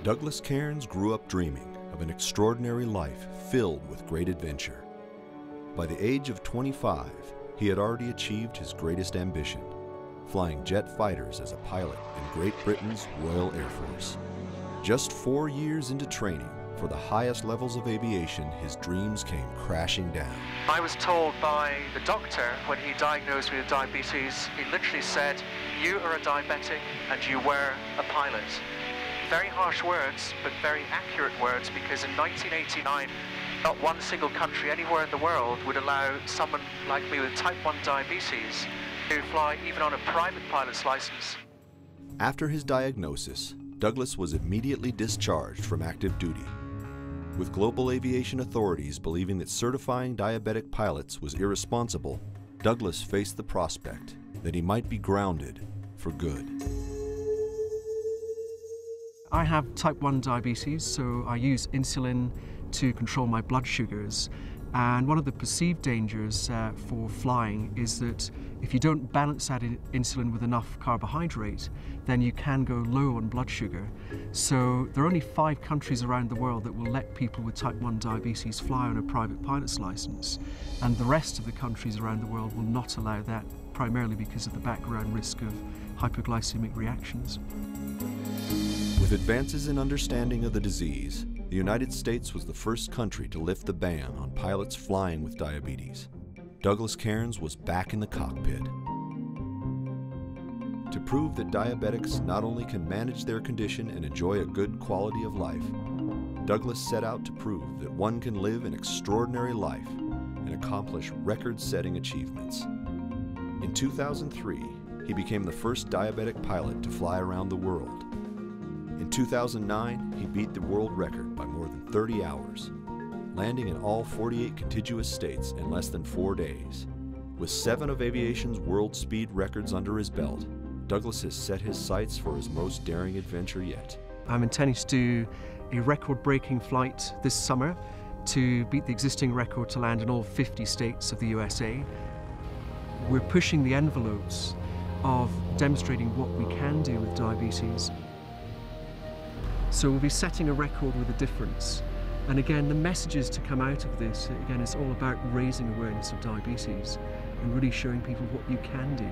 Douglas Cairns grew up dreaming of an extraordinary life filled with great adventure. By the age of 25, he had already achieved his greatest ambition, flying jet fighters as a pilot in Great Britain's Royal Air Force. Just 4 years into training for the highest levels of aviation, his dreams came crashing down. I was told by the doctor when he diagnosed me with diabetes, he literally said, "You are a diabetic and you were a pilot." Very harsh words, but very accurate words, because in 1989, not one single country anywhere in the world would allow someone like me with type 1 diabetes to fly even on a private pilot's license. After his diagnosis, Douglas was immediately discharged from active duty. With global aviation authorities believing that certifying diabetic pilots was irresponsible, Douglas faced the prospect that he might be grounded for good. I have type 1 diabetes, so I use insulin to control my blood sugars. And one of the perceived dangers for flying is that if you don't balance that insulin with enough carbohydrate, then you can go low on blood sugar. So there are only 5 countries around the world that will let people with type 1 diabetes fly on a private pilot's license. And the rest of the countries around the world will not allow that, primarily because of the background risk of hypoglycemic reactions. With advances in understanding of the disease, the United States was the first country to lift the ban on pilots flying with diabetes. Douglas Cairns was back in the cockpit. To prove that diabetics not only can manage their condition and enjoy a good quality of life, Douglas set out to prove that one can live an extraordinary life and accomplish record-setting achievements. In 2003, he became the first diabetic pilot to fly around the world. In 2009, he beat the world record by more than 30 hours, landing in all 48 contiguous states in less than 4 days. With 7 of aviation's world speed records under his belt, Douglas has set his sights for his most daring adventure yet. I'm intending to do a record-breaking flight this summer to beat the existing record to land in all 50 states of the USA. We're pushing the envelopes of demonstrating what we can do with diabetes. So we'll be setting a record with a difference. And again, the messages to come out of this, again, it's all about raising awareness of diabetes and really showing people what you can do.